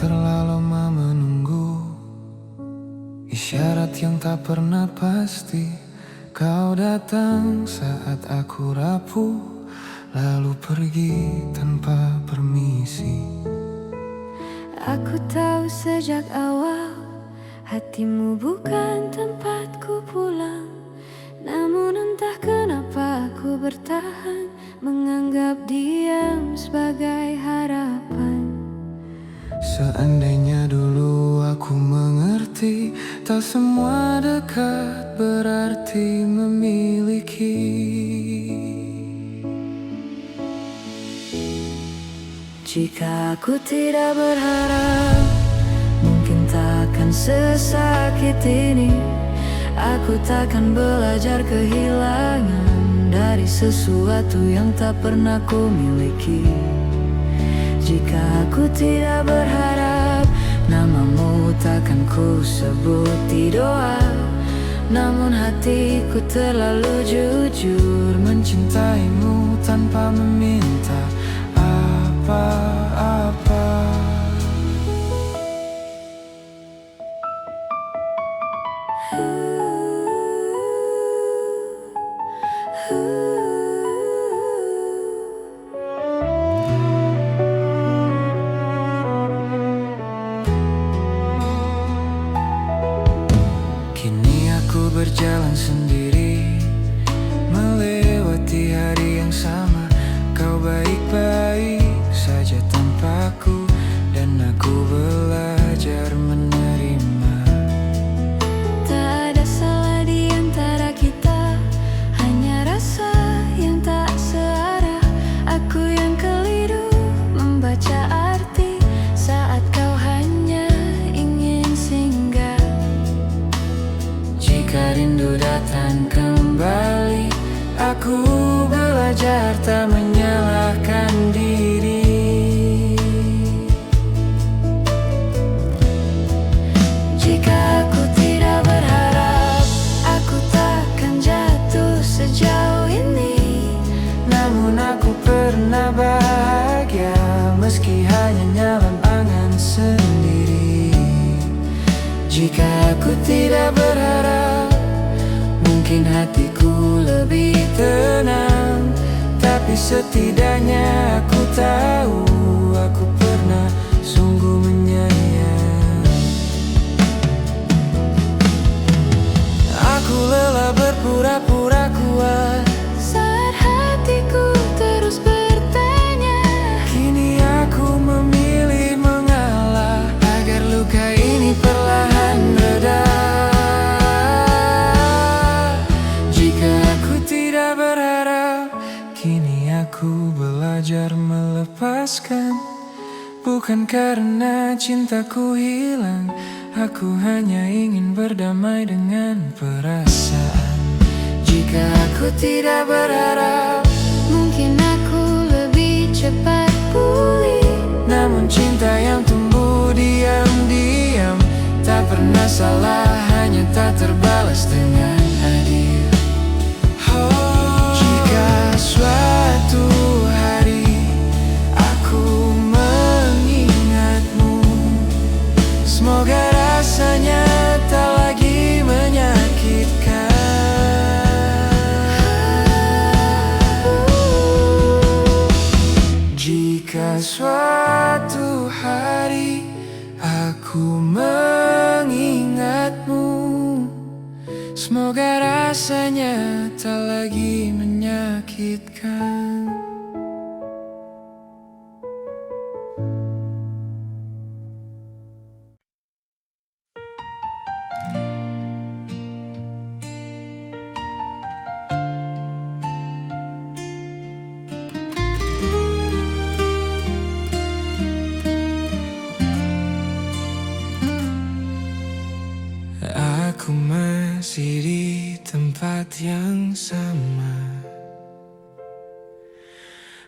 terlalu lama menunggu, isyarat yang tak pernah pasti. Kau datang saat aku rapuh, lalu pergi tanpa permisi. Aku tahu sejak awal hatimu bukan tempatku pulang. Namun entah kenapa aku bertahan, menganggap diam sebagai harapan. Seandainya dulu aku mengerti, tak semua dekat berarti memiliki. Jika aku tidak berharap, mungkin takkan sesakit ini. Aku takkan belajar kehilangan dari sesuatu yang tak pernah ku miliki. Jika aku tidak berharap, namamu takkan ku sebut di doa. Namun hatiku terlalu jujur mencintaimu tanpa meminta apa-apa. Kini aku berjalan sendiri, melewati hari yang sama. Kau baik-baik saja tanpaku, dan aku belajar menerima. Tak ada salah di antara kita, hanya rasa yang tak searah. Aku yang keliru membaca arti saat kau hanya ingin singgah. Jika rindu datang kembali, aku belajar tak menyalahkan diri. Jika aku tidak berharap, aku takkan jatuh sejauh ini. Namun aku pernah bahagia, meski hanya nyala angan sendiri. Jika aku tidak berharap, mungkin hatiku lebih tenang. Tapi setidaknya aku tahu, aku pernah sungguh menyayang. Aku lelah berpura-pura kuat Saat hatiku terus bertanya, kini aku memilih mengalah agar luka ini perlahan reda. Jika aku tidak berharap, kini aku belajar melepaskan. Bukan karena cintaku hilang, aku hanya ingin berdamai dengan perasaan. Jika aku tidak berharap, mungkin aku lebih cepat pulih. namun cinta yang tumbuh diam-diam tak pernah salah, hanya tak terbalas dengan adil. Jika suatu hari aku mengingatmu, semoga rasanya tak lagi menyakitkan. Jika suatu hari aku mengingatmu, semoga rasanya tak lagi menyakitkan. Aku masih di tempat yang sama,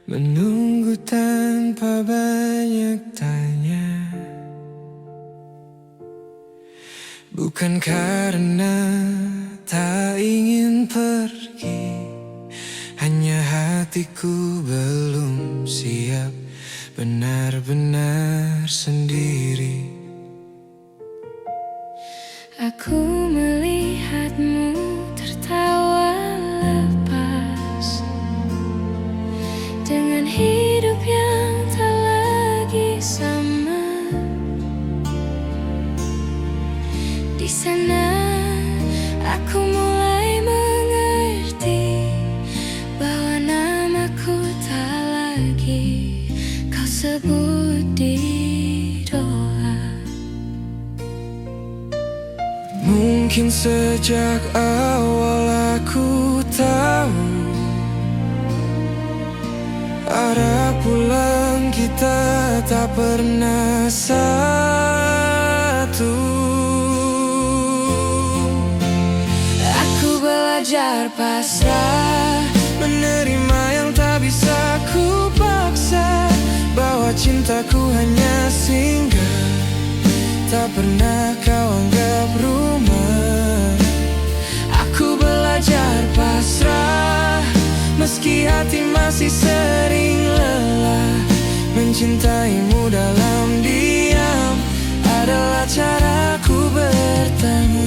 menunggu tanpa banyak tanya. Bukan karena tak ingin pergi, hanya hatiku belum siap benar-benar sendiri. Aku melihatmu tertawa lepas dengan hidup yang tak lagi sama. Di sana aku mulai mengerti bahwa namaku tak lagi kau sebut di doa. Mungkin sejak awal aku tahu arah pulang kita tak pernah satu. Aku belajar pasrah, menerima yang tak bisa ku paksa, bahwa cintaku hanya singgah, tak pernah kau anggap rumah. Aku belajar pasrah, meski hati masih sering lelah. Mencintaimu dalam diam adalah caraku bertemu.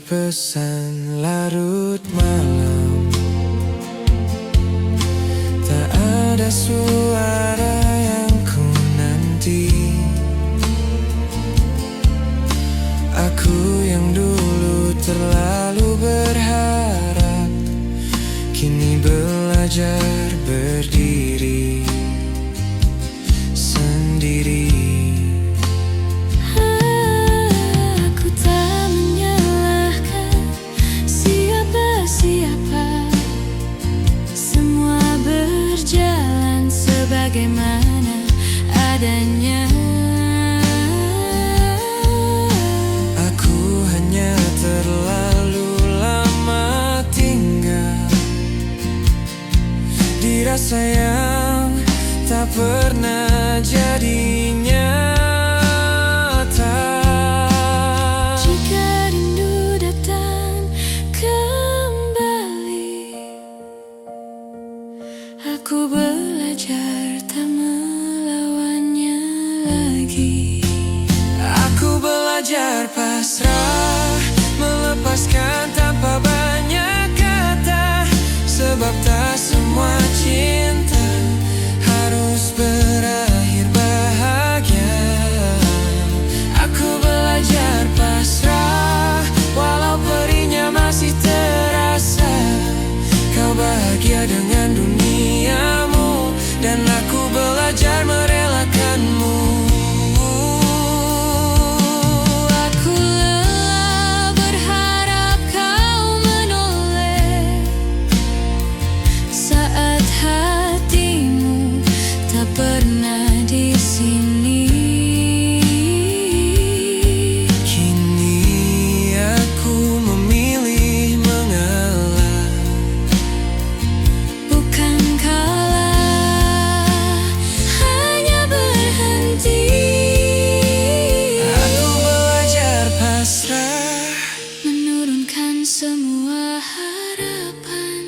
Pesan larut malam, tak ada suara yang ku nanti. Aku yang dulu terlalu berharap, kini belajar berdiri sendiri. Bagaimana adanya. Aku hanya terlalu lama tinggal di rasa yang tak pernah jadi nyata. Jika rindu datang kembali, aku belajar tak melawannya lagi. Aku belajar pasrah, melepaskan tanpa banyak kata, sebab tak semua cinta harus berakhir bahagia. Aku belajar pasrah, walau perihnya masih terasa. Kau bahagia dengan duniamu, dan aku belajar merelakanmu. Aku lelah berharap kau menoleh saat hatimu tak pernah di sini. Kini aku memilih mengalah, Bukan kalah, hanya berhenti. aku belajar pasrah, Menurunkan semua harapan.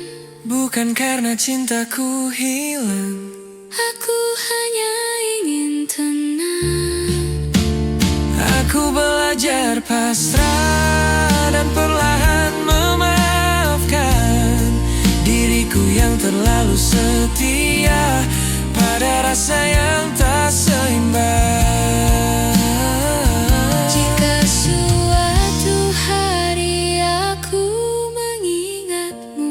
bukan karena cintaku hilang. Aku hanya ingin tenang. Aku belajar pasrah dan perlahan memaafkan diriku yang terlalu setia pada rasa yang tak seimbang. Jika suatu hari aku mengingatmu,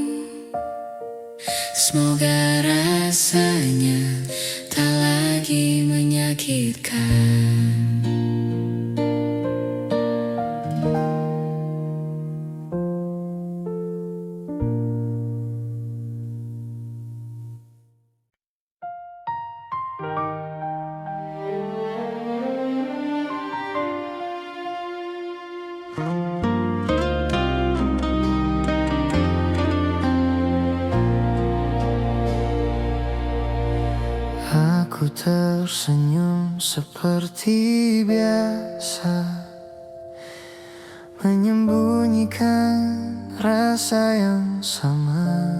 semoga rasanya tak lagi menyakitkan. Aku tersenyum seperti biasa, menyembunyikan rasa yang sama.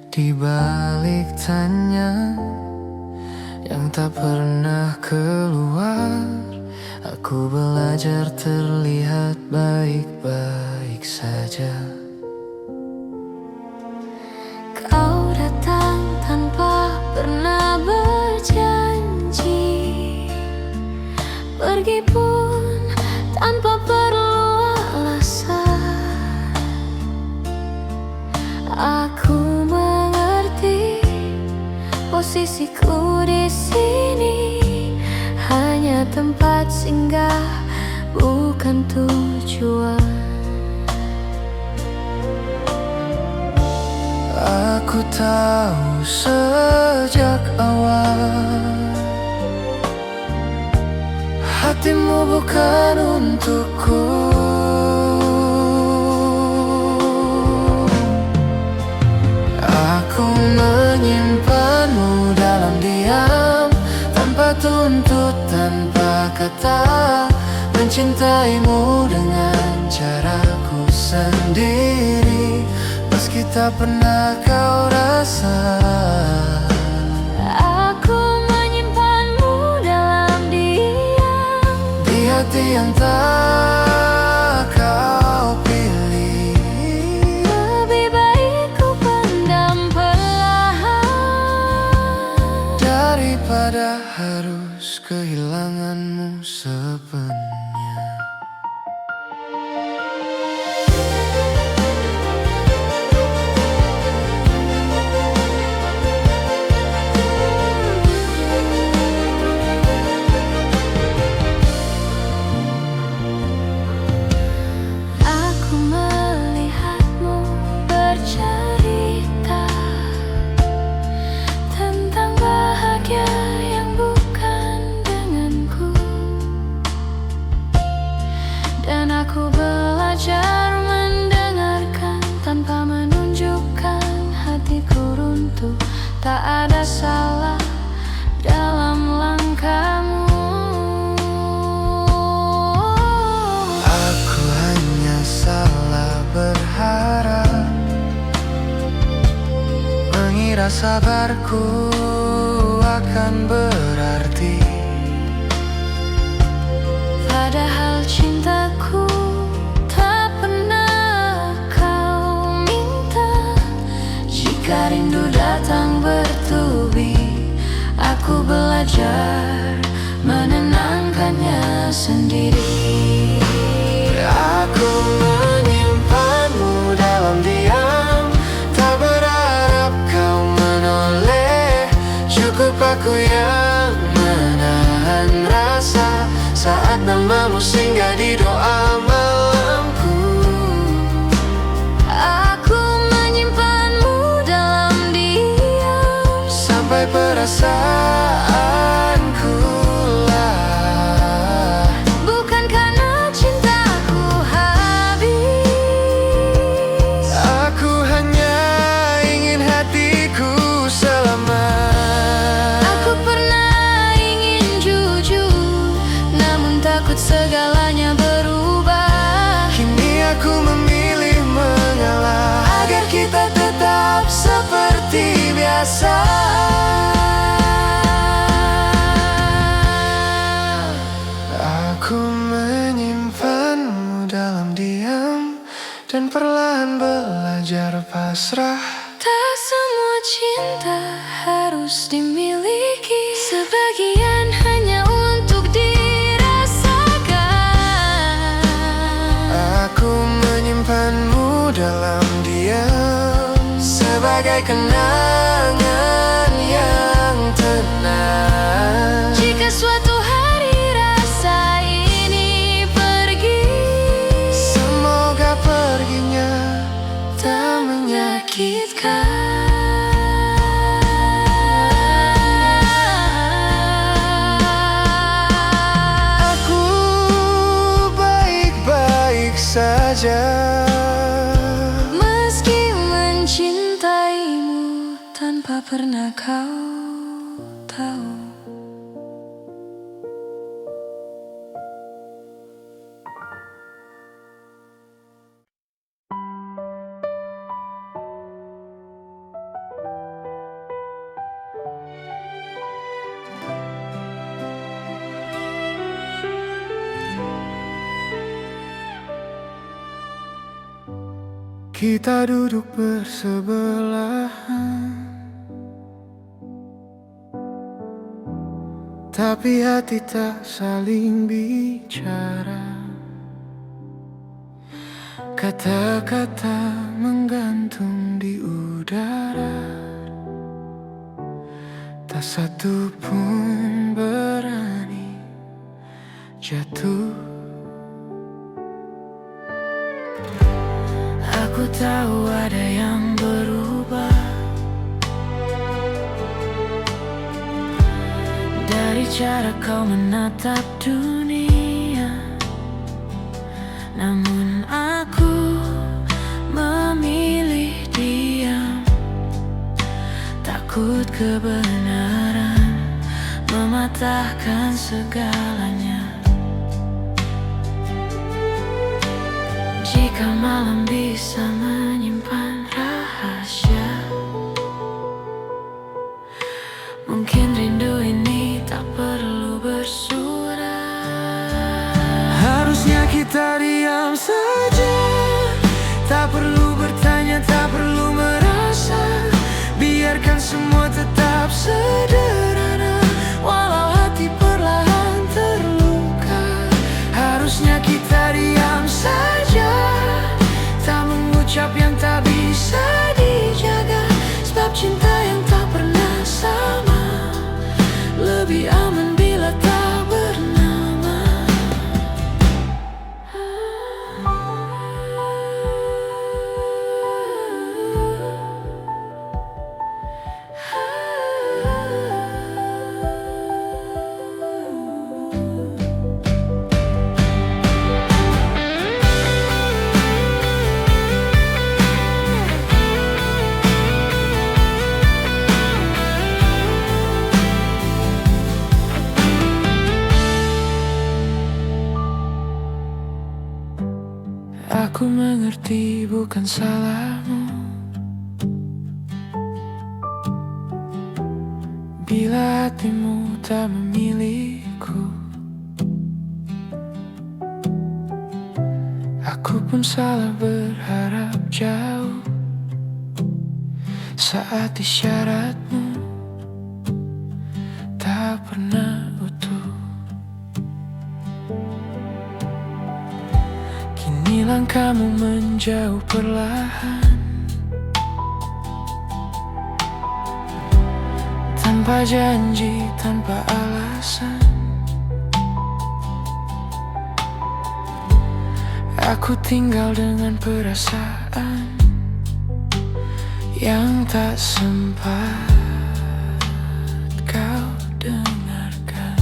Di balik tanya yang tak pernah keluar, aku belajar terlihat baik-baik saja. Kau datang tanpa pernah berjanji, pergi pun tanpa perlu alasan. Aku mengerti posisiku di sini hanya tempat singgah, bukan tujuan. Aku tahu sejak awal hatimu bukan untukku. Aku menyimpanmu dalam diam, tanpa tuntut, tanpa kata, mencintaimu dengan caraku sendiri, meski tak pernah kau rasa. Aku menyimpanmu dalam diam, Di hati yang tak kau pilih. lebih baik ku pendam perlahan Daripada harus kehilanganmu sepenuhnya. Aku melihatmu bercerita tentang bahagia yang bukan denganku, dan aku belajar mendengarkan tanpa menunjukkan hatiku runtuh. Tak ada salah dalam langkahmu. Aku hanya salah berharap, mengira sabarku akan berarti. Padahal cintaku tak pernah kau minta. Jika rindu datang bertubi, aku belajar menenangkannya sendiri. Aku menyimpanmu dalam diam, tak berharap kau menoleh. Cukup aku yang menahan rasa saat namamu singgah di doa malamku. Aku menyimpanmu dalam diam, Sampai perasaanku lah, bukan karena cintaku habis. aku hanya ingin hatiku selamat. Aku pernah ingin jujur, namun takut segalanya berubah. Kini aku memilih mengalah agar kita tetap seperti biasa. Aku menyimpanmu dalam diam dan perlahan belajar pasrah. Tak semua cinta harus dimiliki, sebagian hanya untuk dirasakan. Aku menyimpanmu dalam diam sebagai kenangan yang tenang. Jika suatu hari rasa ini pergi, Semoga perginya tak menyakitkan. Aku baik-baik saja, meski mencintaimu tanpa pernah kau tahu. Kita duduk bersebelahan, tapi hati tak saling bicara. Kata-kata menggantung di udara, tak satu pun berani jatuh. Aku tahu ada yang berubah dari cara kau menatap dunia, namun aku memilih diam. Takut kebenaran mematahkan segalanya. Jika malam bisa menyimpan rahasia, mungkin rindu ini tak perlu bersuara. Harusnya kita diam saja, tak perlu bertanya, tak perlu merasa. Biarkan semua tetap sederhana, walau hati perlahan terluka. Harusnya kita diam saja, tak mengucap yang tak bisa dijaga. Sebab cinta yang tak pernah sama lebih aman bila tak bernama. Aku mengerti bukan salahmu bila hatimu tak memilihku. Aku pun salah berharap jauh saat isyaratmu tak pernah utuh. Kini langkahmu menjauh perlahan, tanpa janji, tanpa alasan. Aku tinggal dengan perasaan yang tak sempat kau dengarkan.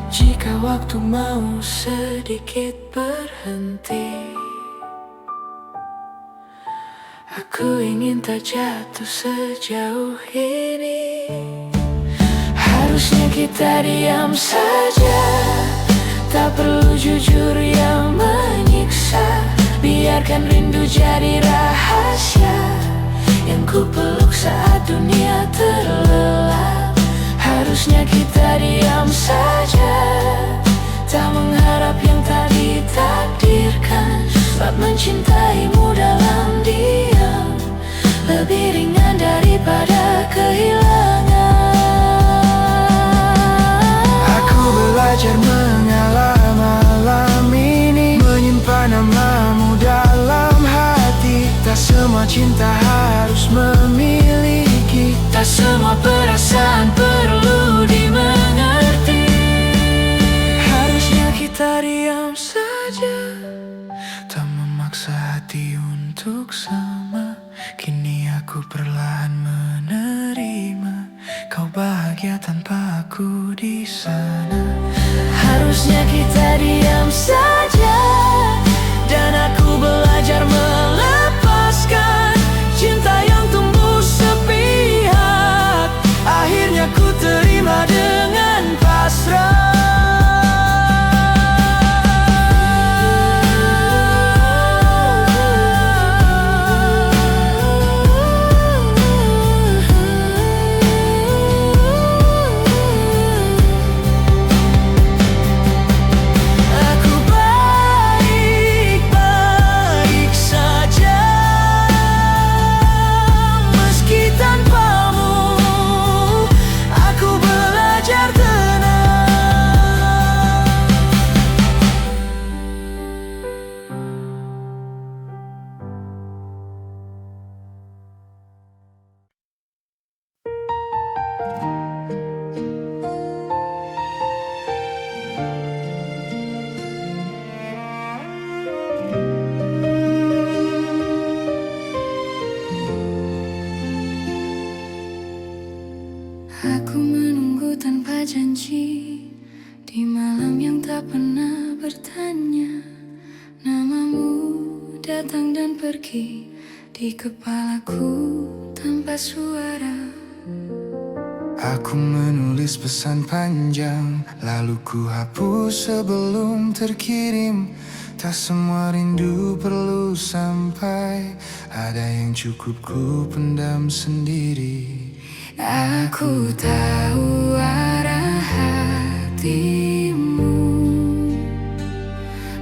Jika waktu mau sedikit berhenti, aku ingin tak jatuh sejauh ini. Harusnya kita diam saja, tak perlu jujur yang menyiksa. Biarkan rindu jadi rahasia yang ku peluk saat dunia terlelap. Harusnya kita diam saja, tak mengharap yang tak ditakdirkan. Sebab mencintaimu dalam diam lebih ringan daripada kehilangan. Aku belajar mengalah malam ini, menyimpan namamu dalam hati. Tak semua cinta harus memiliki, tak semua perasaan perlu dimengerti. Harusnya kita diam saja, tak memaksa hati untuk sama. Kini aku perlahan menerima kau bahagia tanpa aku di sana. Harusnya kita diam saja, dan aku belajar melepaskan Aku menunggu tanpa janji di malam yang tak pernah bertanya. Namamu datang dan pergi di kepalaku tanpa suara. Aku menulis pesan panjang, lalu ku hapus sebelum terkirim. Tak semua rindu perlu sampai, ada yang cukup ku pendam sendiri. Aku tahu arah hatimu,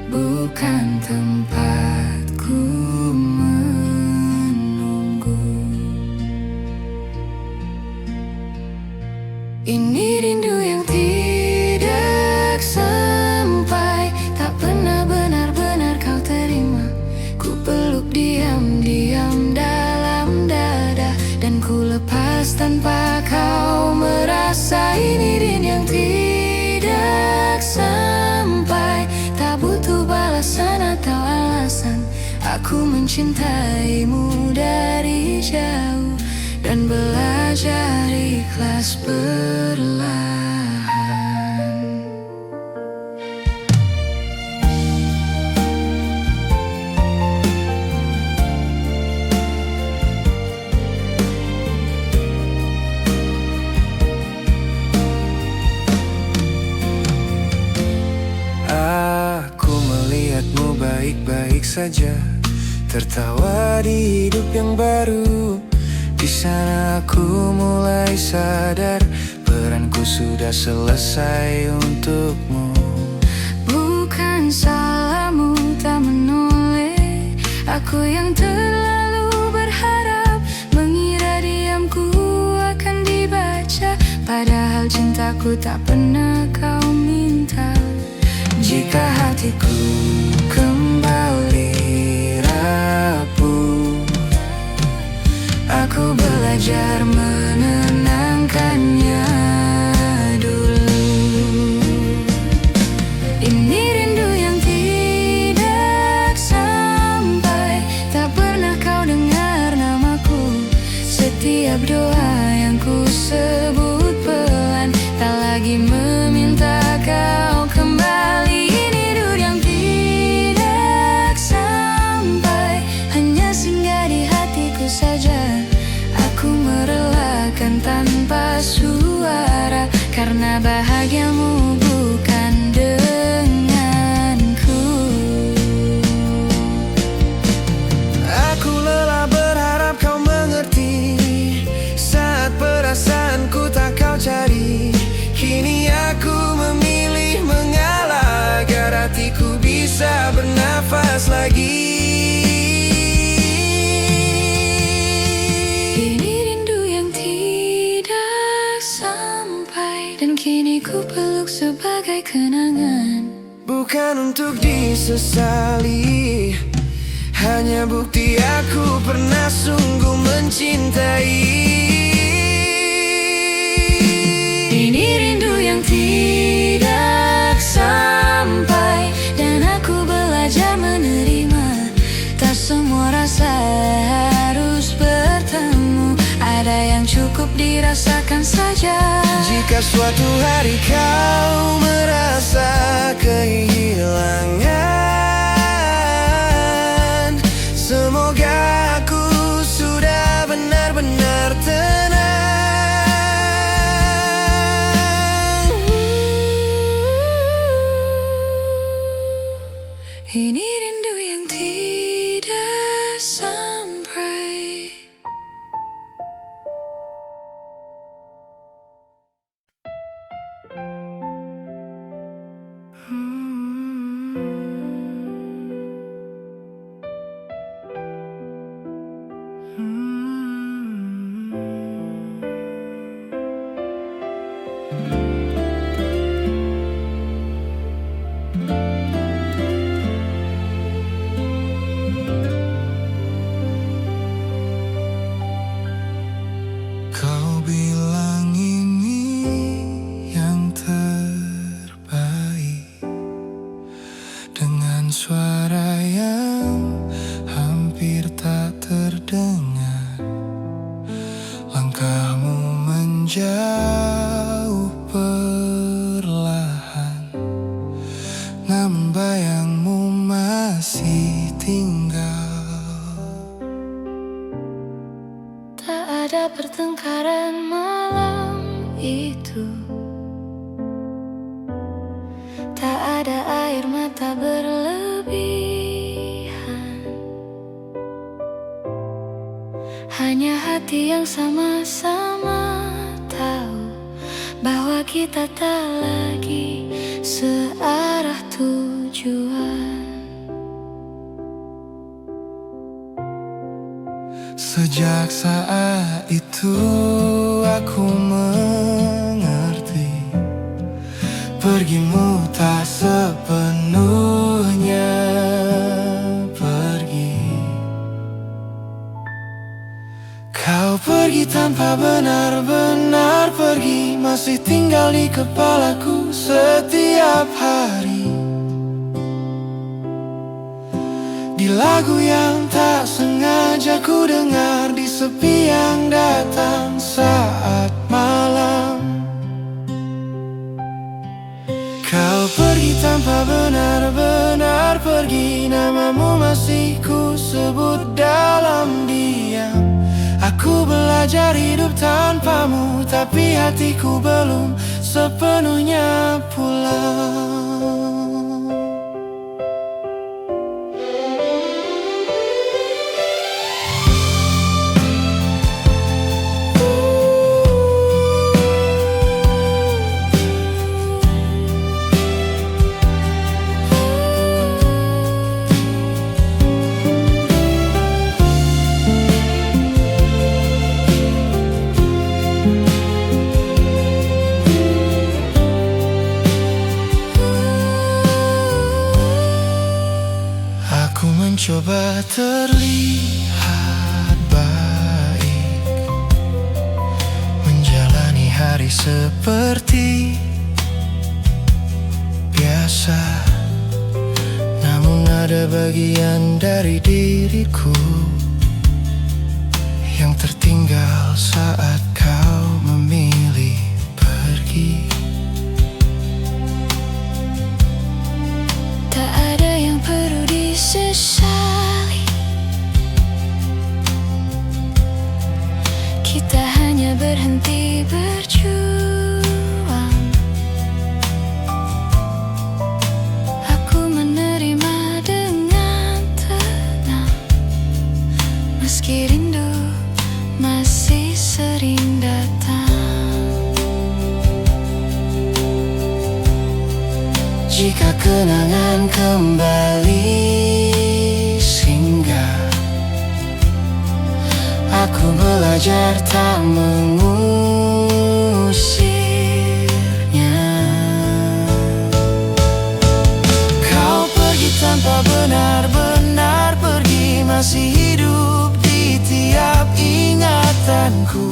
bukan tempatku menunggu. Ini rindu yang tidak sampai, tak pernah benar-benar kau terima. Ku peluk diam-diam dalam dada, dan ku lepas tanpa kau merasa. Ini rindu yang tidak sampai, tak butuh balasan atau alasan. Aku mencintaimu dari jauh dan belajar ikhlas perlahan. Aku melihatmu baik-baik saja, tertawa di hidup yang baru. Di sana aku mulai sadar, peranku sudah selesai untukmu. Bukan salahmu tak menoleh, aku yang terlalu berharap, mengira diamku akan dibaca, padahal cintaku tak pernah kau minta. Jika hatiku kembali rapuh, aku belajar menenangkannya dulu. Ini rindu yang tidak sampai, tak pernah kau dengar namaku. Setiap doa yang ku sebut pelan, tak lagi meminta kau kembali. Ini rindu yang tidak sampai, hanya singgah di hatiku saja. Aku merelakan tanpa suara, karena bahagiamu bukan denganku. Aku lelah berharap kau mengerti, saat perasaanku tak kau cari. Kini aku memilih mengalah, agar hatiku bisa bernafas lagi. Kini ku peluk sebagai kenangan, bukan untuk disesali, hanya bukti aku pernah sungguh mencintai. ini rindu yang tidak sampai, dan aku belajar menerima. Tak semua rasa harus bertemu, ada yang cukup dirasakan saja. Jika suatu hari kau merasa kehilangan, semoga aku sudah benar-benar tenang. Ini rindu yang tidak sampai. Kau bilang ini yang terbaik, dengan suara yang hampir tak terdengar. Langkahmu menjauh ada pertengkaran malam itu. Tak ada air mata berlebihan, hanya hati yang sama-sama tahu bahwa kita tak lagi searah tujuan. Sejak saat itu aku mengerti, pergimu tak sepenuhnya pergi. Kau pergi tanpa benar-benar pergi, masih tinggal di kepalaku setiap hari. Di lagu yang tak sengaja ku dengar, di sepi yang datang saat malam. Kau pergi tanpa benar-benar pergi, namamu masih ku sebut dalam diam. Aku belajar hidup tanpamu, tapi hatiku belum sepenuhnya pulang. Aku mencoba terlihat baik, menjalani hari seperti biasa. Namun ada bagian dari diriku yang tertinggal saat kau memilih pergi. Tak ada yang perlu disesali, kita hanya berhenti berjuang. Aku menerima dengan tenang, meski rindu masih sering datang. Jika kenangan kembali singgah, aku belajar tak mengusirnya. Kau pergi tanpa benar-benar pergi, masih hidup di tiap ingatanku.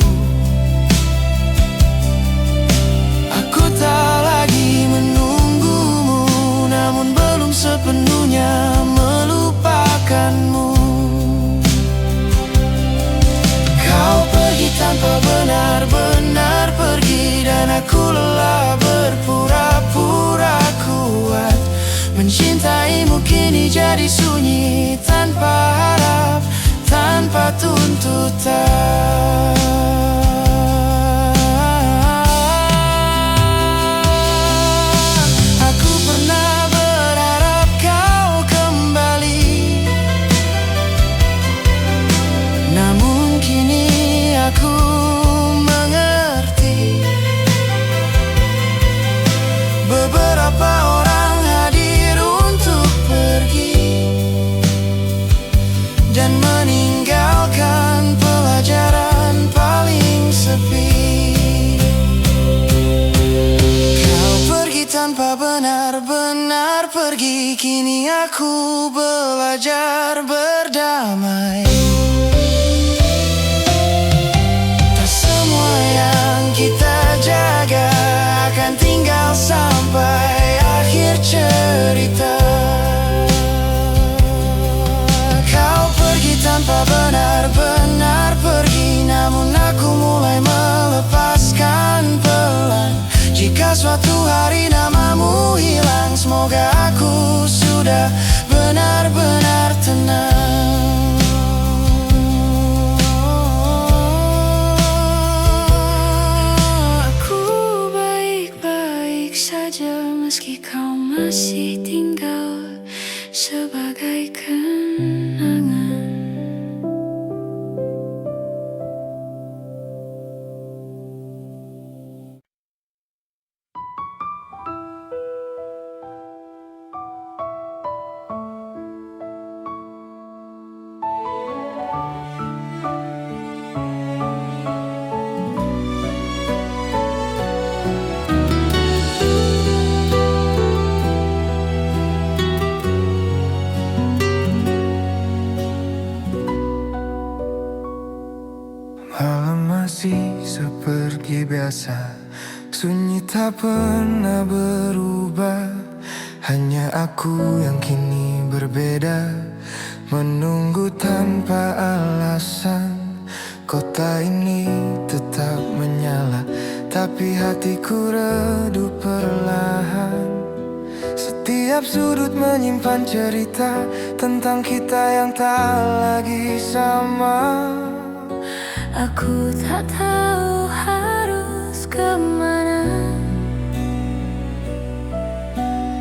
Aku tak lagi menunggumu, namun belum sepenuhnya melupakanmu. Kau pergi tanpa benar-benar pergi, dan aku lelah berpura-pura kuat. Mencintaimu kini jadi sunyi, tanpa harap, tanpa tuntutan. Aku mengerti, beberapa orang hadir untuk pergi dan meninggalkan pelajaran paling sepi. Kau pergi tanpa benar-benar pergi, kini aku belajar berdamai. Kita jaga akan tinggal sampai akhir cerita. Kau pergi tanpa benar-benar pergi, namun aku mulai melepaskan pelan. Jika suatu hari namamu hilang, semoga aku sudah benar-benar tenang. masih seperti biasa. Sunyi tak pernah berubah, hanya aku yang kini berbeda. Menunggu tanpa alasan, kota ini tetap menyala, tapi hatiku redup perlahan. Setiap sudut menyimpan cerita tentang kita yang tak lagi sama. Aku tak tahu harus kemana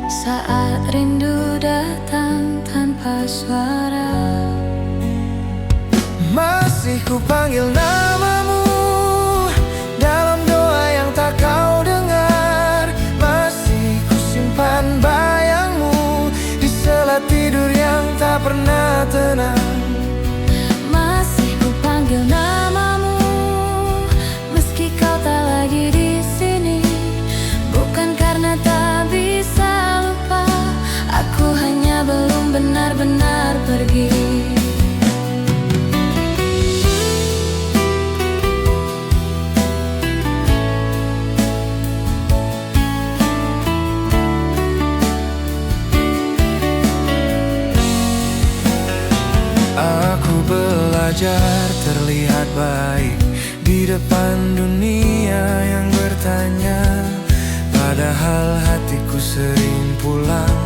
saat rindu datang tanpa suara. Masih ku panggil namamu dalam doa yang tak kau dengar. Masih ku simpan bayangmu di sela tidur yang tak pernah tenang. Masih ku panggil namamu meski kau tak lagi di sini. Bukan karena tak bisa lupa, aku hanya belum benar-benar pergi. Aku belajar terlihat baik di depan dunia yang bertanya, padahal hatiku sering pulang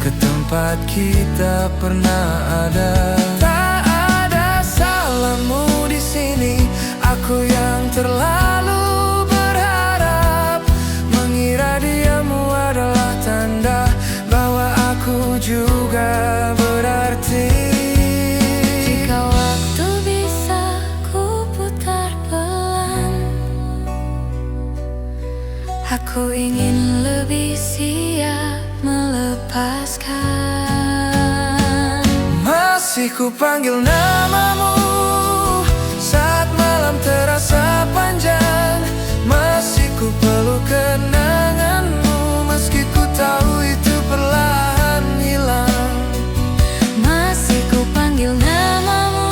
ke tempat kita pernah ada. Tak ada salahmu di sini, aku yang terlalu berharap, mengira diamu adalah tanda bahwa aku juga berarti. Aku ingin lebih siap melepaskan. Masih ku panggil namamu saat malam terasa panjang. Masih ku peluk kenanganmu meski ku tahu itu perlahan hilang. Masih ku panggil namamu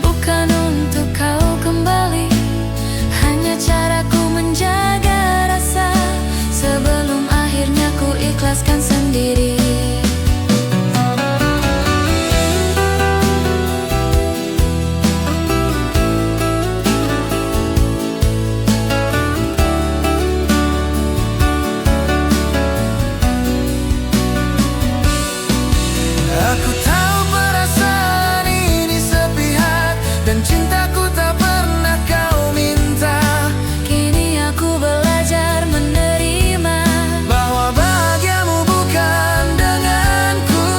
bukan untuk kau kembali, hanya caraku menjaga sebelum akhirnya ku ikhlaskan sendiri. Aku tahu perasaan ini sepihak dan cintaku tak pernah kau minta. Kini aku belajar menerima bahwa bahagiamu bukan denganku.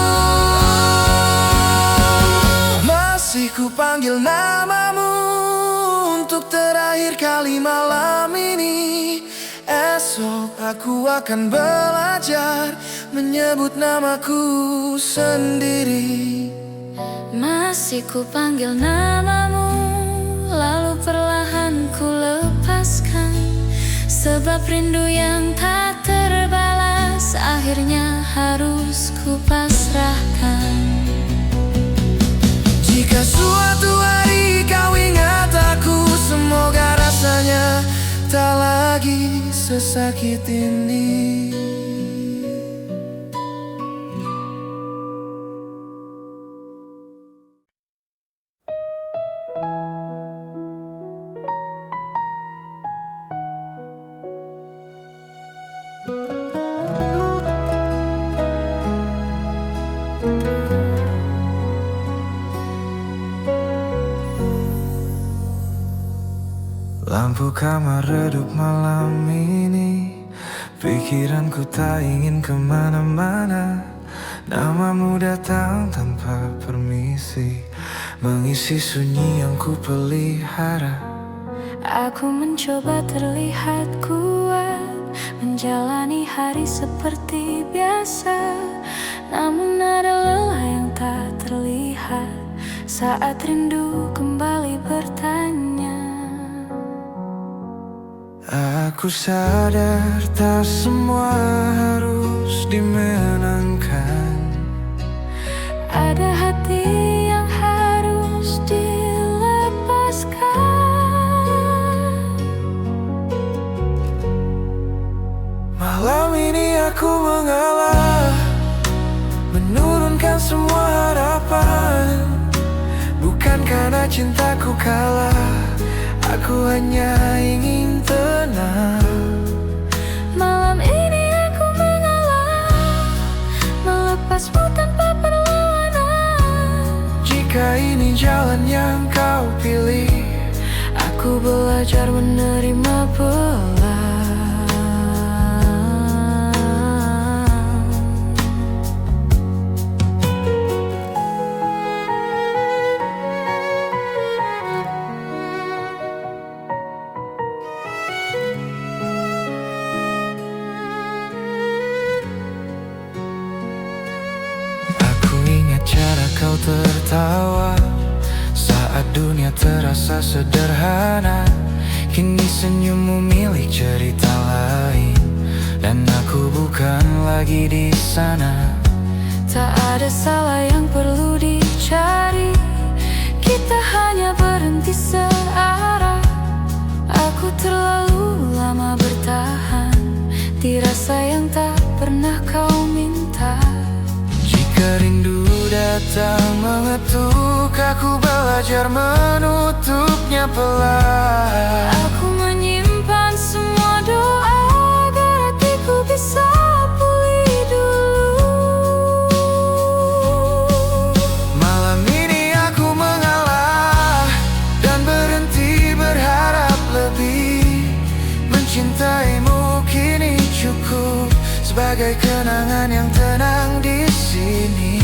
Masih ku panggil namamu untuk terakhir kali malam ini. Esok aku akan belajar menyebut namaku sendiri. Masih ku panggil namamu, lalu perlahan ku lepaskan. Sebab rindu yang tak terbalas akhirnya harus ku pasrahkan. Jika suatu hari kau ingat aku, semoga rasanya tak lagi sesakit ini. Lampu kamar redup malam ini, pikiranku tak ingin kemana-mana. Namamu datang tanpa permisi, mengisi sunyi yang ku pelihara. Aku mencoba terlihat kuat, menjalani hari seperti biasa. Namun ada lelah yang tak terlihat saat rindu kembali bertanya. Aku sadar tak semua harus dimenangkan. Ada hati yang harus dilepaskan. aku mengalah, menurunkan semua harapan. Bukan karena cintaku kalah, aku hanya ingin tenang. Malam ini aku mengalah, melepasmu tanpa perlawanan. Jika ini jalan yang kau pilih, Aku belajar menerima pelan. aku ingat cara kau tertawa saat dunia terasa sederhana. Kini senyummu milik cerita lain, dan aku bukan lagi di sana. Tak ada salah yang perlu dicari, kita hanya berhenti searah. Aku terlalu lama bertahan di rasa yang tak pernah kau minta. Jika rindu datang mengetuk, aku belajar menutupnya pelan. Aku menyimpan semua doa agar hatiku bisa pulih dulu. Malam ini aku mengalah dan berhenti berharap lebih. Mencintaimu kini cukup sebagai kenangan yang tenang di sini.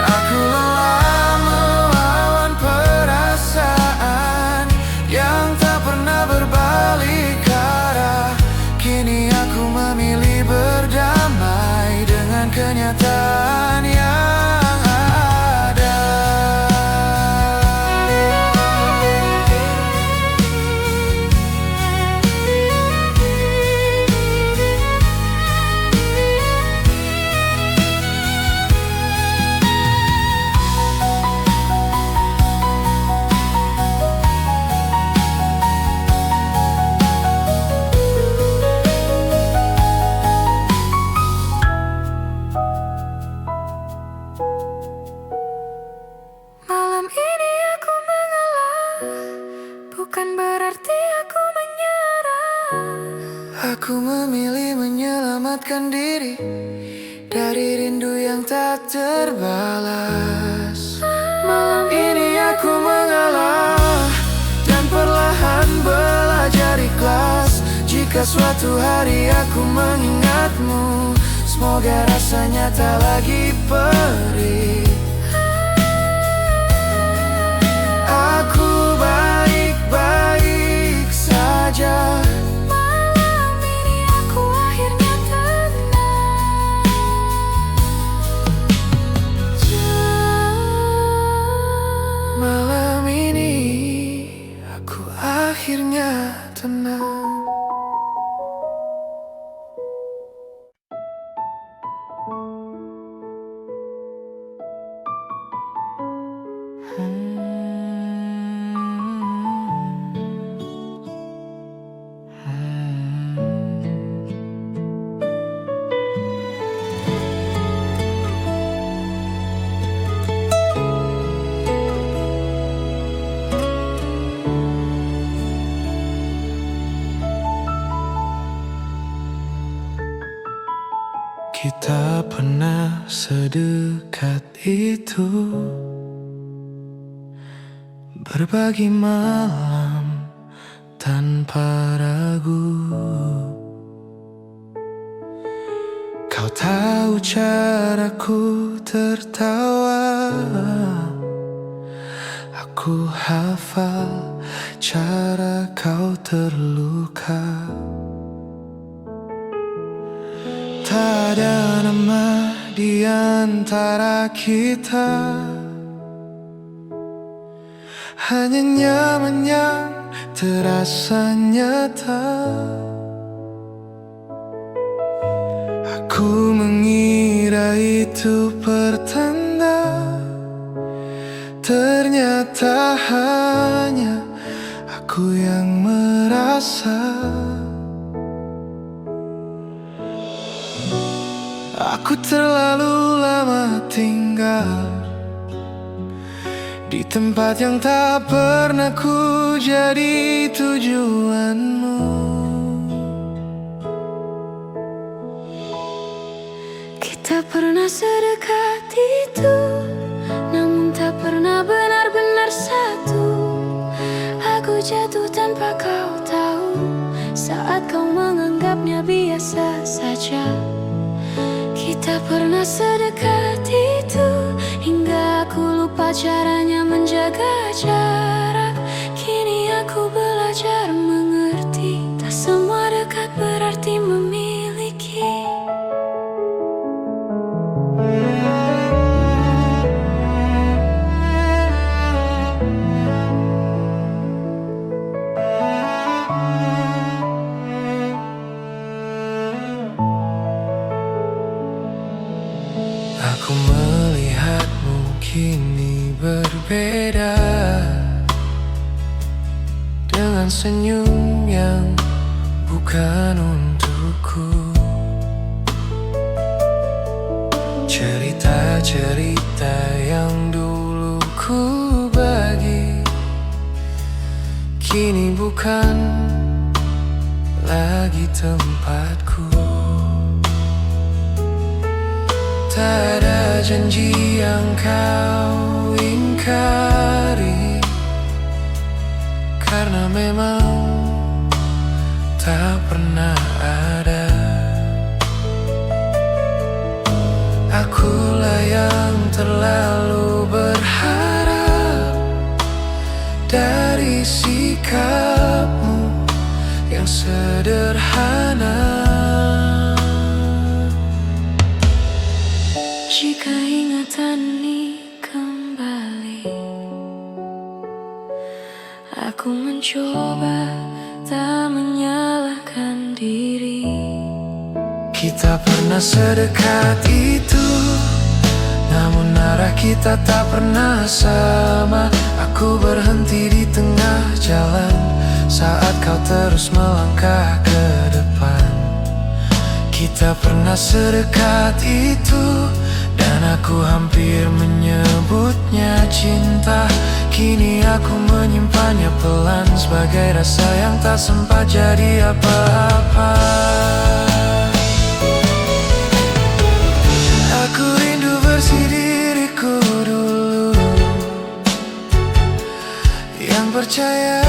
Aku lelah melawan perasaan yang tak pernah berbalik arah. Kini aku memilih berdamai dengan kenyataan yang ada. Malam ini aku mengalah, bukan berarti aku menyerah. Aku memilih menyelamatkan diri dari rindu yang tak terbalas. Malam ini aku mengalah dan perlahan belajar ikhlas. Jika suatu hari aku mengingatmu, semoga rasanya tak lagi perih. Aku baik-baik saja. Malam ini aku akhirnya tenang. Malam ini aku akhirnya tenang. Kita pernah sedekat itu, berbagi malam tanpa ragu. Kau tahu caraku tertawa, aku hafal cara kau terluka. Tak ada nama di antara kita, hanya nyaman yang terasa nyata. Aku mengira itu pertanda, ternyata hanya aku yang merasa. Aku terlalu lama tinggal di tempat yang tak pernah ku jadi tujuanmu. Kita pernah sedekat itu, namun tak pernah benar-benar satu. Aku jatuh tanpa kau tahu, saat kau menganggapnya biasa saja. Kita pernah sedekat itu, hingga aku lupa caranya menjaga jarak. Kini aku belajar mengerti, tak semua dekat berarti memiliki. Aku melihatmu kini berbeda, dengan senyum yang bukan untukku. Cerita-cerita yang dulu ku bagi, kini bukan lagi tempatku. Tak ada janji yang kau ingkari, karena memang tak pernah ada. Akulah yang terlalu berharap dari sikapmu yang sederhana. Jika ingatan ini kembali, aku mencoba tak menyalahkan diri. Kita pernah sedekat itu, namun arah kita tak pernah sama. Aku berhenti di tengah jalan saat kau terus melangkah ke depan. Kita pernah sedekat itu, dan aku hampir menyebutnya cinta. Kini aku menyimpannya pelan sebagai rasa yang tak sempat jadi apa-apa. Aku rindu bersih diriku dulu, yang percaya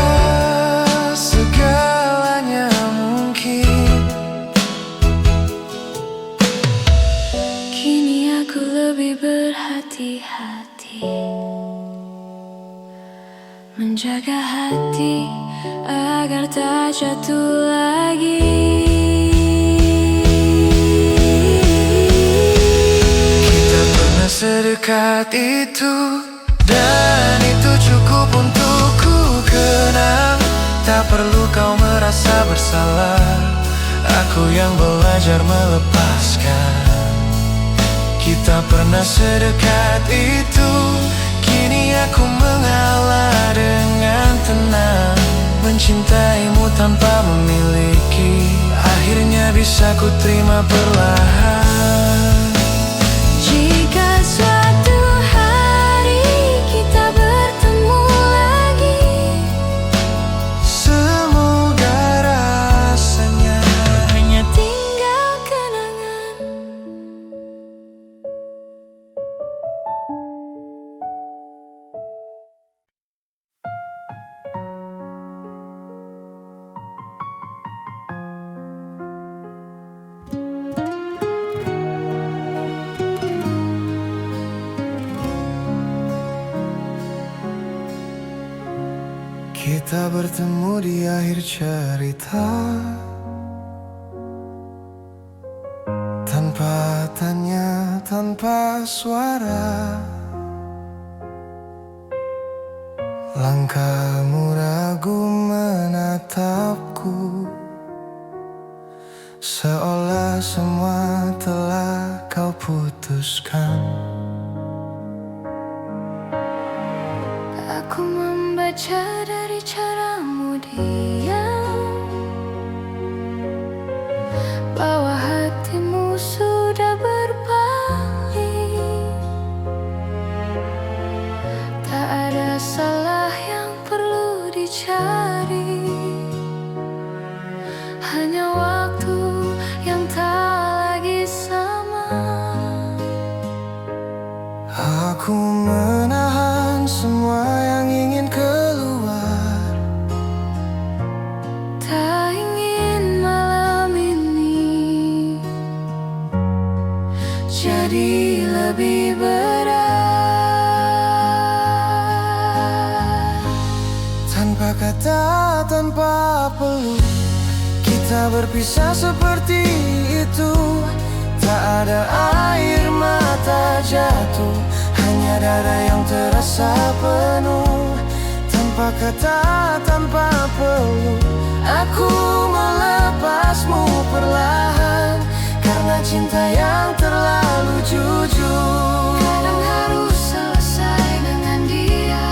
segalanya mungkin. Kini aku lebih berhati-hati, menjaga hati agar tak jatuh lagi. Kita pernah sedekat itu, dan itu cukup untuk ku kenang. Tak perlu kau merasa bersalah, aku yang belajar melepaskan. Kita pernah sedekat itu, kini aku mengalah dengan tenang. Mencintaimu tanpa memiliki, akhirnya bisa ku terima perlahan. Jika suatu hari kita bertemu lagi, semoga rasanya hanya tinggal kenangan. Kita bertemu di akhir cerita, tanpa tanya, tanpa suara. Langkahmu ragu menatapku, seolah semua telah kau putuskan. Aku membaca dari caramu diam, bahwa hatimu sudah berpaling. dicari, hanya waktu yang tak lagi sama. Aku menahan semua yang ingin keluar, Tak ingin malam ini jadi lebih berat. tanpa kata, tanpa peluk, kita berpisah seperti itu. Tak ada air mata jatuh, hanya dada yang terasa penuh. Tanpa kata, tanpa peluk, aku melepasmu perlahan, karena cinta yang terlalu jujur Kadang harus selesai dengan dia.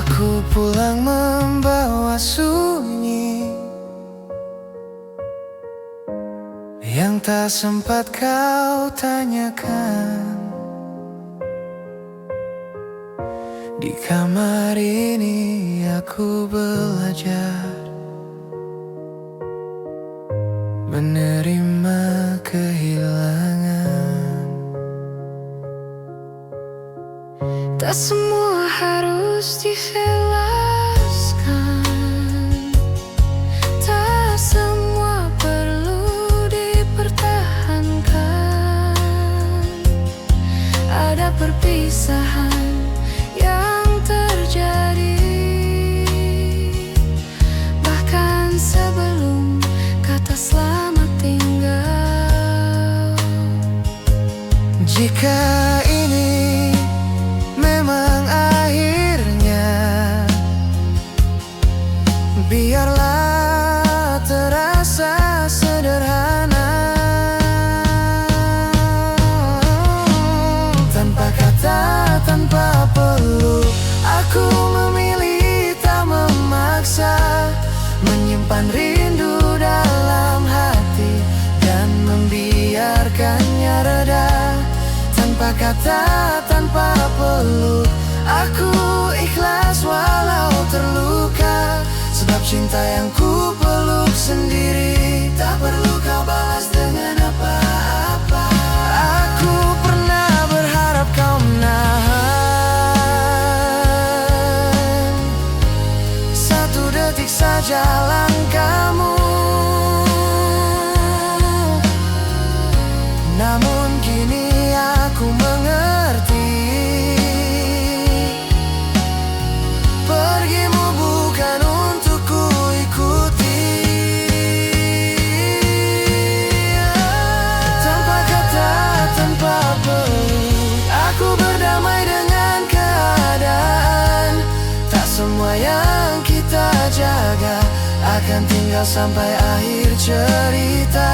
Aku pulang membawa sunyi yang tak sempat kau tanyakan. Di kamar ini aku belajar menerima kehilangan. Tak semua harus dijelaskan, tak semua perlu dipertahankan. Ada perpisahan yang terjadi, bahkan sebelum kata selamat tinggal. Jika ini memang akhirnya, biarlah terasa sederhana. Tanpa kata, tanpa peluk, aku memilih tak memaksa, menyimpan rindu dalam hati dan membiarkannya reda. Tanpa kata, tanpa peluk, aku ikhlas walau terluka, sebab cinta yang ku peluk sendiri tak perlu kau balas dengan apa-apa. Aku pernah berharap kau menahan satu detik saja langkahmu, namun kini aku mengerti, pergimu bukan untuk ku ikuti. Tanpa kata, tanpa peluk, aku berdamai dengan keadaan. Tak semua yang kita jaga akan tinggal sampai akhir cerita.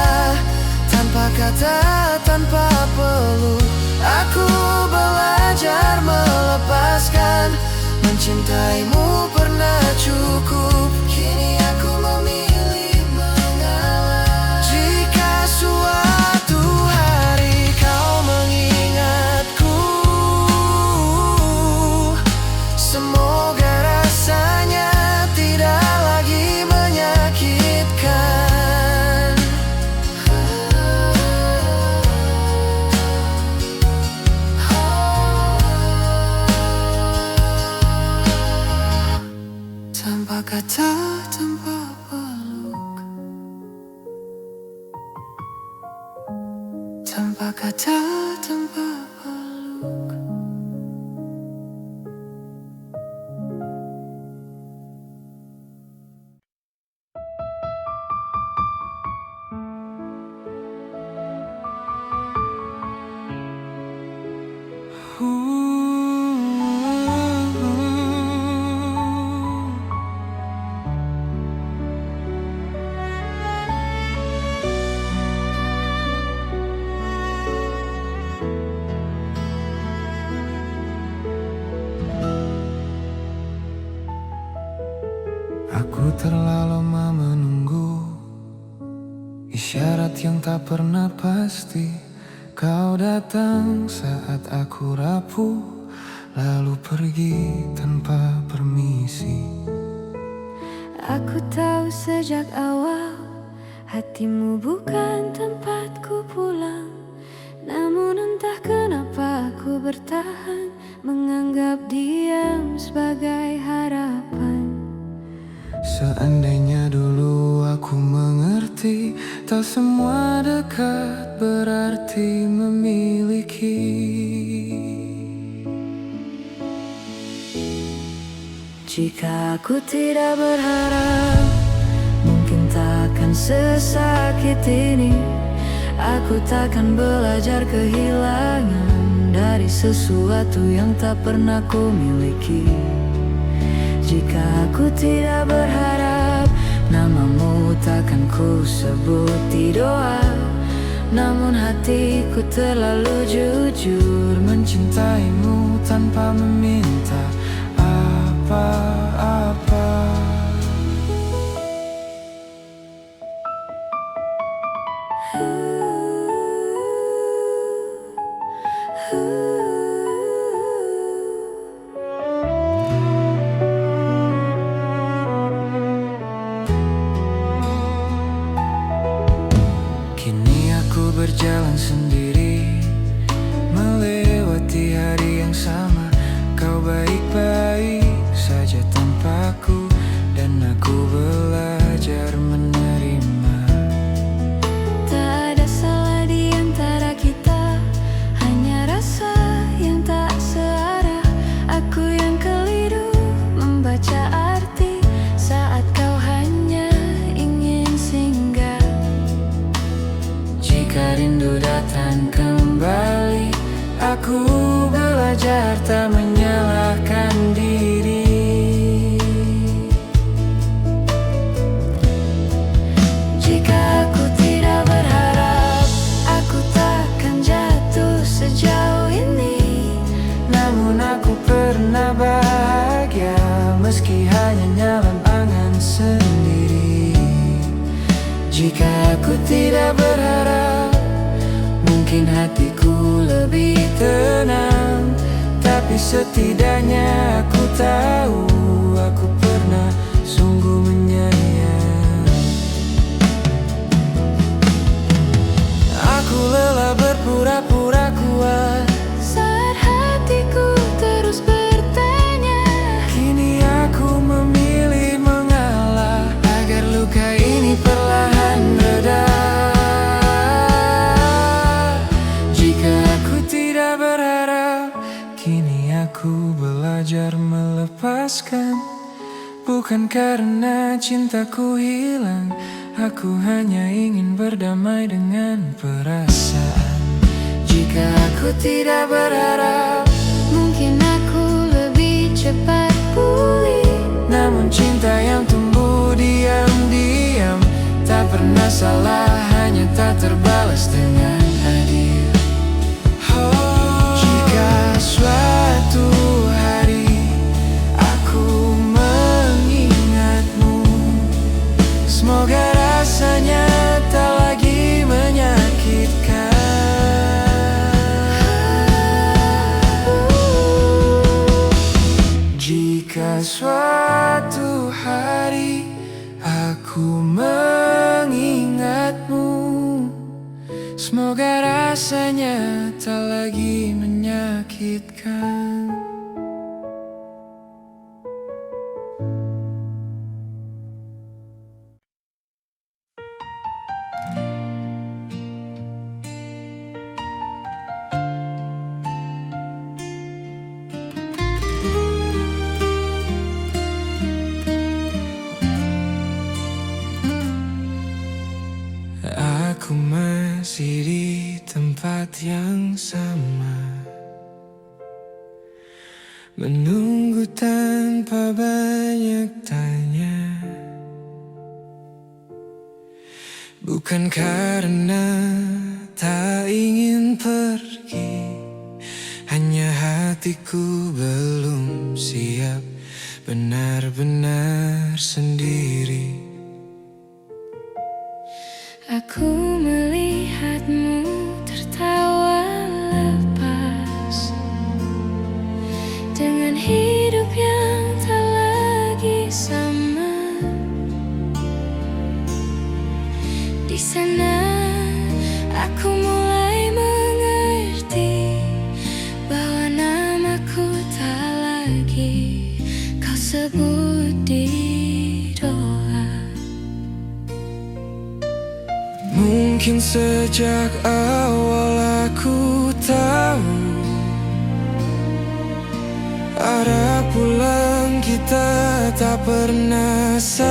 Tanpa kata, tanpa peluk, aku belajar melepaskan. Mencintaimu pernah cukup, kini aku memilih mengalah. Jika suatu hari kau mengingatku, semoga rasanya tidak lagi menyakitkan. Tanpa kata, tanpa peluk, tanpa kata, tanpa peluk. Aku terlalu lama menunggu isyarat yang tak pernah pasti. Kau datang saat aku rapuh, lalu pergi tanpa permisi. Aku tahu sejak awal hatimu bukan tempatku pulang. Namun entah kenapa aku bertahan, menganggap diam sebagai harapan. Seandainya dulu aku mengerti, tak semua dekat berarti memiliki. Jika aku tidak berharap, mungkin takkan sesakit ini. Aku takkan belajar kehilangan dari sesuatu yang tak pernah ku miliki. Jika aku tidak berharap, namamu takkan ku sebut di doa. Namun hatiku terlalu jujur mencintaimu tanpa meminta apa-apa. Kini aku berjalan sendiri, melewati hari yang sama. Kau baik-baik saja tanpaku, dan aku belajar menerima. Tak ada salah di antara kita, hanya rasa yang tak searah. Aku yang keliru membaca arti saat kau hanya ingin singgah. Jika rindu datang kembali, aku belajar tak menyalahkan diri. Jika aku tidak berharap, aku takkan jatuh sejauh ini. Namun aku pernah bahagia, meski hanya dalam angan sendiri. Jika aku tidak berharap, mungkin hatiku lebih tenang. Tapi setidaknya aku tahu, aku pernah sungguh menyayang. Aku lelah berpura-pura kuat Saat hatiku terus bertanya, kini aku memilih mengalah agar luka ini perlahan reda. Jika aku tidak berharap, kini aku belajar melepaskan. Bukan karena cintaku hilang, aku hanya ingin berdamai dengan perasaan. Jika aku tidak berharap, mungkin aku lebih cepat pulih. namun cinta yang tumbuh diam-diam tak pernah salah, hanya tak terbalas dengan adil. Jika suatu hari aku mengingatmu, semoga rasanya tak lagi menyakitkan. Jika suatu hari aku mengingatmu, semoga rasanya tak lagi menyakitkan. Aku masih di tempat yang sama, menunggu tanpa banyak tanya. Bukan karena tak ingin pergi, hanya hatiku belum siap benar-benar sendiri. Aku melihatmu tertawa lepas dengan hidup yang tak lagi sama. Di sana aku mulai mengerti bahwa namaku tak lagi kau sebut di doa. Mungkin sejak awal aku tahu arah pulang kita tak pernah satu.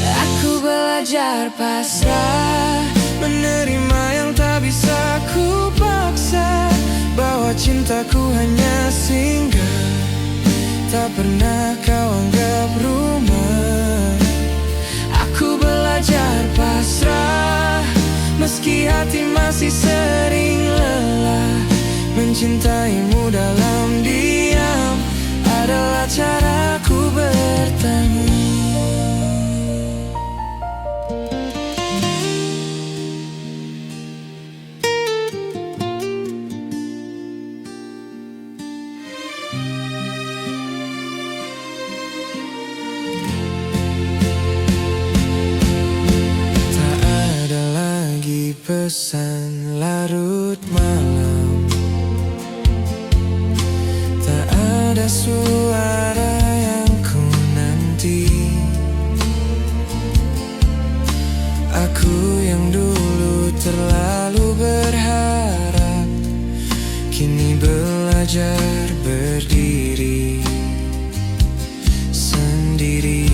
Aku belajar pasrah, menerima yang tak bisa ku paksa, bahwa cintaku hanya singgah, tak pernah kau anggap rumah. Aku belajar pasrah, meski hati masih sering lelah. Mencintaimu dalam diam adalah caraku bertemu. Pesan larut malam, tak ada suara yang ku nanti. Aku yang dulu terlalu berharap, kini belajar berdiri sendiri.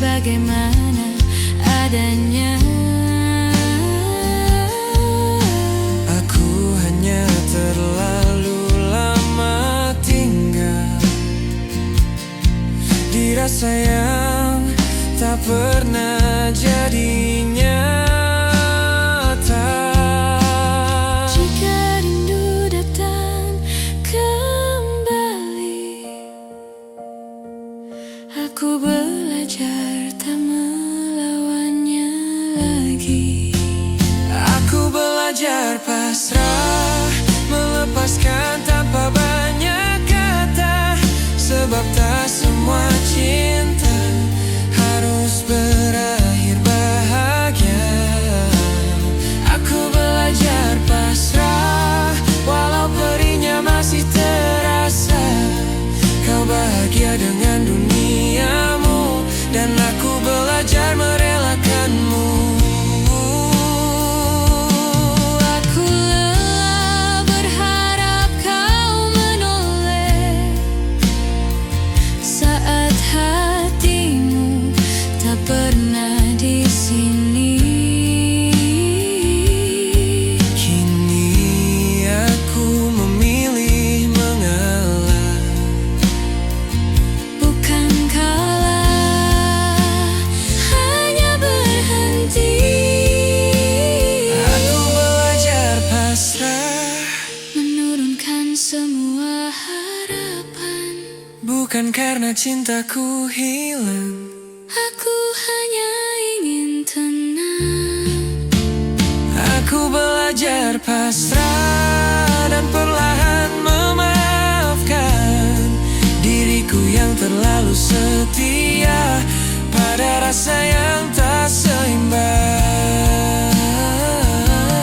Bagaimana adanya. Aku hanya terlalu lama tinggal di rasa yang tak pernah jadi nyata. Jika rindu datang kembali, aku belajar tak melawannya lagi. Aku belajar pasrah, melepaskan tanpa banyak kata, sebab tak semua cinta harus berakhir bahagia. Aku belajar pasrah, walau perihnya masih terasa. Kau bahagia dengan duniamu, dan aku belajar merelakanmu. Aku lelah berharap kau menoleh saat hatimu tak pernah di sini. Kini aku memilih mengalah, Bukan kalah, hanya berhenti. aku belajar pasrah, Menurunkan semua harapan. bukan karena cintaku hilang. Aku hanya ingin tenang. Aku belajar pasrah dan perlahan memaafkan diriku yang terlalu setia pada rasa yang tak seimbang.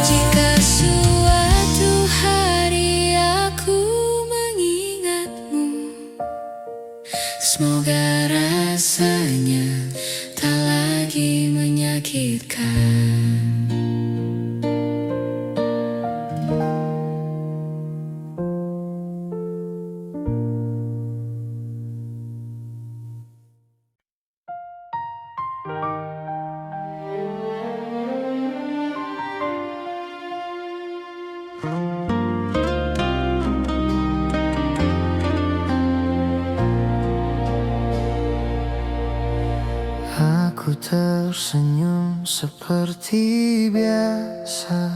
Jika suatu hari aku mengingatmu, semoga rasanya tak lagi menyakitkan. Aku tersenyum seperti biasa,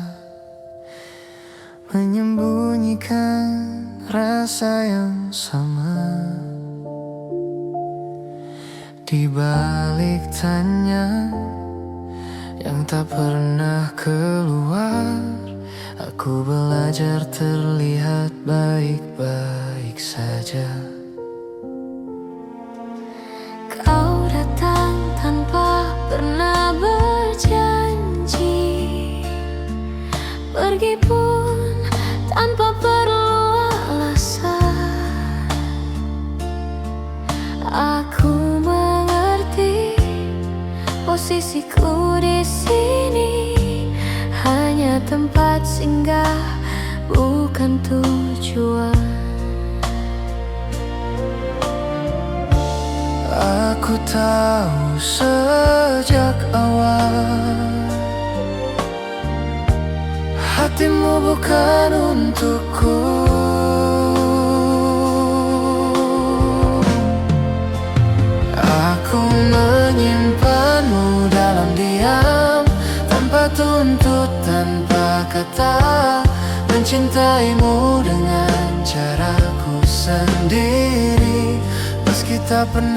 menyembunyikan rasa yang sama. Di balik tanya yang tak pernah keluar, aku belajar terlihat baik-baik saja. Kau datang tanpa pernah berjanji, pergi pun tanpa perlu alasan. Aku mengerti posisiku di sini hanya tempat singgah, bukan tujuan. Aku tahu sejak awal hatimu bukan untukku. Aku menyimpanmu dalam diam, tanpa tuntut, tanpa kata, mencintaimu dengan caraku sendiri, meski tak pernah